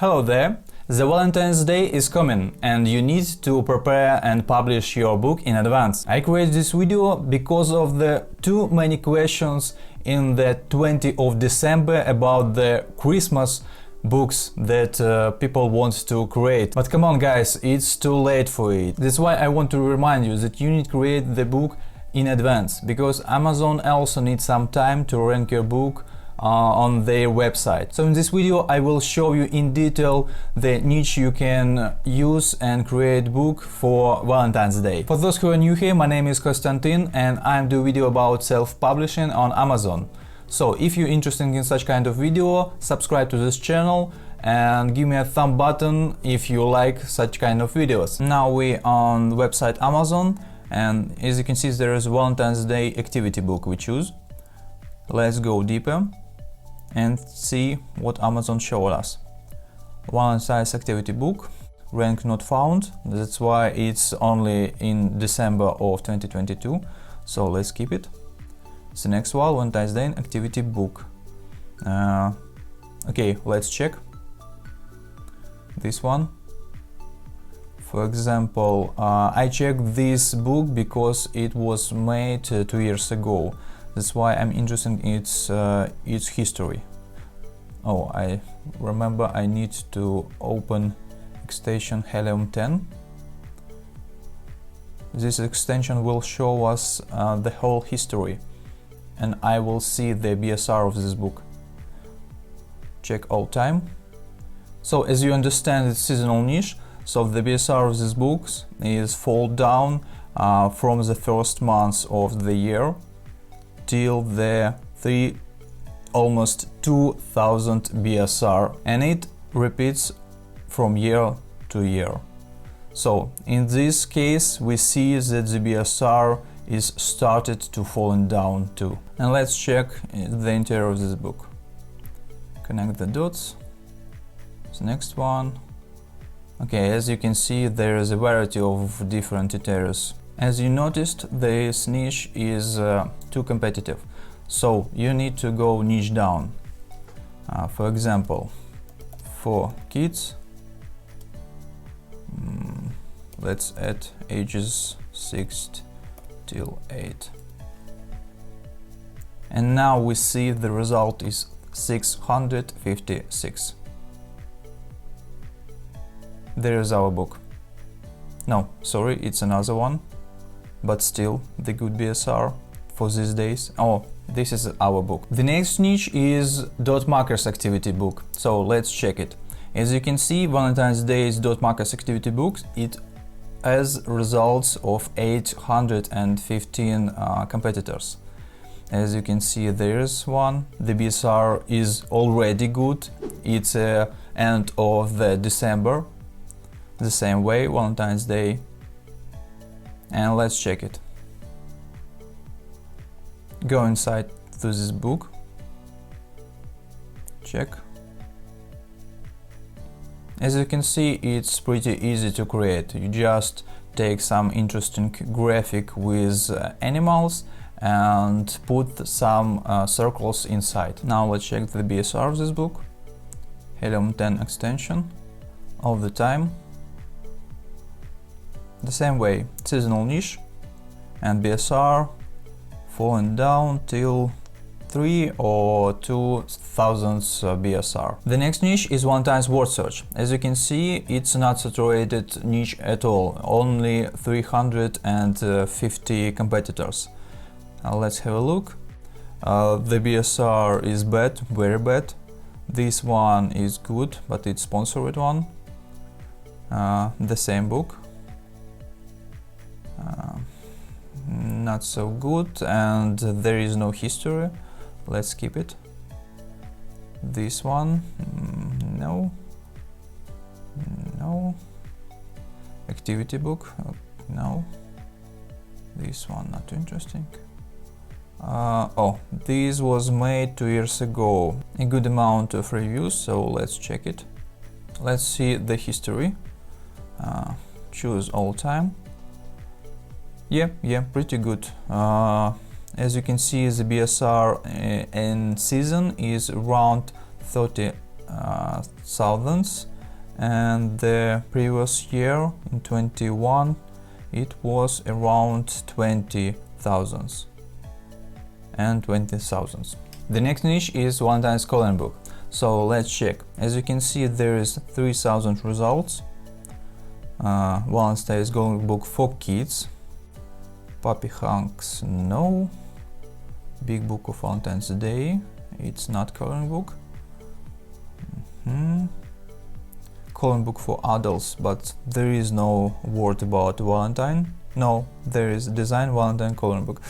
Hello there! The Valentine's Day is coming and you need to prepare and publish your book in advance. I created this video because of the too many questions in the 20th of December about the Christmas books that people want to create. But come on guys, it's too late for it. That's why I want to remind you that you need to create the book in advance, because Amazon also needs some time to rank your book on their website. So in this video I will show you in detail the niche you can use and create book for Valentine's Day. For those who are new here, my name is Konstantin and I'm doing video about self-publishing on Amazon. So if you're interested in such kind of video, subscribe to this channel and give me a thumb button if you like such kind of videos. Now we're on website Amazon, and as you can see there is Valentine's Day activity book we choose. Let's go deeper and see what Amazon showed us. Valentine's activity book, rank not found, that's why it's only in December of 2022, so let's keep it. The next one, Valentine's Day activity book. Okay, let's check this one. For example, I checked this book because it was made 2 years ago. That's why I'm interested in its history. Oh, I remember I need to open extension Helium 10. This extension will show us the whole history, and I will see the BSR of this book. Check all time. So as you understand, it's seasonal niche, so the BSR of these books is fall down from the first month of the year till the almost 2000 BSR, and it repeats from year to year. So in this case we see that the BSR is started to falling down too. And let's check the interior of this book. Connect the dots. The next one. Okay, as you can see there is a variety of different interiors. As you noticed, this niche is too competitive, so you need to go niche down. For example, for kids, let's add ages 6 till 8. And now we see the result is 656. There is our book. No, sorry, it's another one. But still the good BSR for these days. Oh, this is our book. The next niche is dot markers activity book, so let's check it. As you can see, Valentine's Day's dot markers activity book, it has results of 815 competitors. As you can see, there's one. The BSR is already good. It's end of the December, the same way, Valentine's Day. And let's check it. Go inside to this book. Check. As you can see, it's pretty easy to create. You just take some interesting graphic with animals and put some circles inside. Now let's check the BSR of this book. Helium 10 extension all the time. The same way, seasonal niche and BSR falling down till 3 or 2000 BSR. The next niche is Valentine's word search. As you can see, it's not saturated niche at all, only 350 competitors. Let's have a look. The BSR is bad, very bad. This one is good, but it's sponsored one. The same book. Not so good, and there is no history. Let's keep it. This one, no. Activity book, no. This one, not interesting. Oh, this was made 2 years ago. A good amount of reviews, so let's check it. Let's see the history. Choose all time. Yeah, pretty good. As you can see, the BSR in season is around 30,000 and the previous year in 21 it was around 20,000 and 20,000. The next niche is Valentine's coloring book. So let's check. As you can see, there is 3,000 results. Valentine's coloring book for kids. Puppy Hunks, no. Big book of Valentine's Day, it's not coloring book. Coloring book for adults, but there is no word about Valentine. No, there is design Valentine coloring book.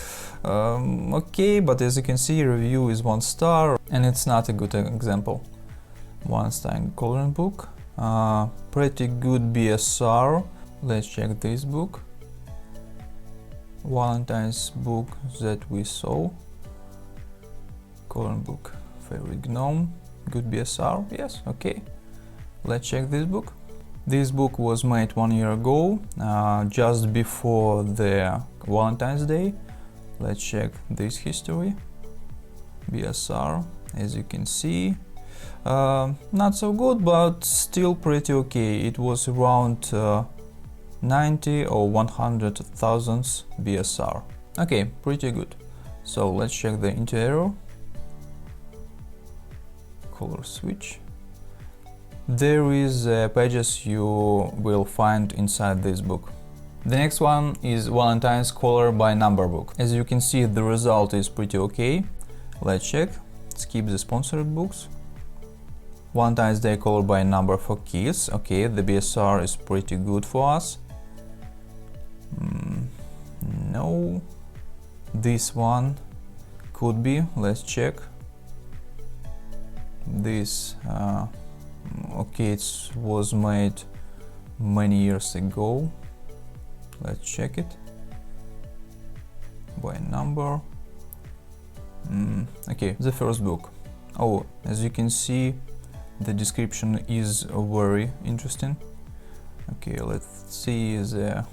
Okay, but as you can see, review is 1 star and it's not a good example. Valentine coloring book, pretty good BSR. Let's check this book. Valentine's book that we saw. Coloring book, Fairy Gnome, good BSR, yes, okay. Let's check this book. This book was made 1 year ago, just before the Valentine's Day. Let's check this history. BSR, as you can see, not so good, but still pretty okay. It was around 90 or 100,000 BSR. Okay, pretty good. So let's check the interior. Color switch. There is pages you will find inside this book. The next one is Valentine's color by number book. As you can see, the result is pretty okay. Let's check. Skip the sponsored books. Valentine's Day color by number for kids. Okay, the BSR is pretty good for us. No. This one could be. Let's check. This okay, it was made many years ago. Let's check it by number. Okay, the first book. Oh, as you can see, the description is very interesting. Okay, let's see the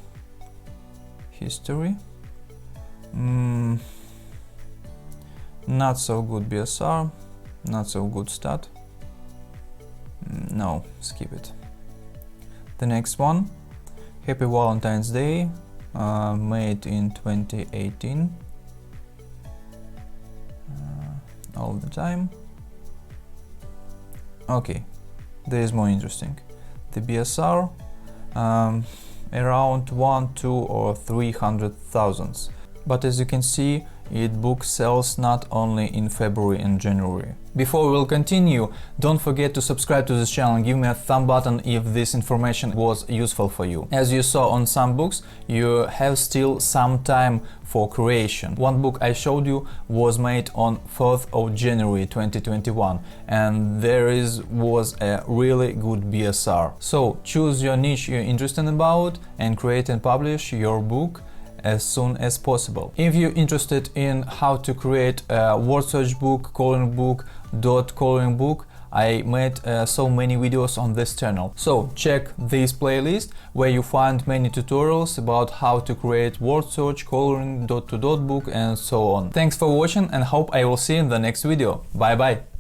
history. Not so good BSR, not so good stat. No, skip it. The next one, Happy Valentine's Day, made in 2018. All the time. Okay, there is more interesting. The BSR, around 1, 2 or 300,000. But as you can see, it book sells not only in February and January. Before we'll continue, don't forget to subscribe to this channel and give me a thumb button if this information was useful for you. As you saw on some books, you have still some time for creation. One book I showed you was made on 4th of January 2021 and was a really good BSR. So choose your niche you're interested about and create and publish your book as soon as possible. If you're interested in how to create a word search book, coloring book, dot coloring book, I made so many videos on this channel. So check this playlist where you find many tutorials about how to create word search, coloring, dot to dot book and so on. Thanks for watching and hope I will see you in the next video. Bye bye!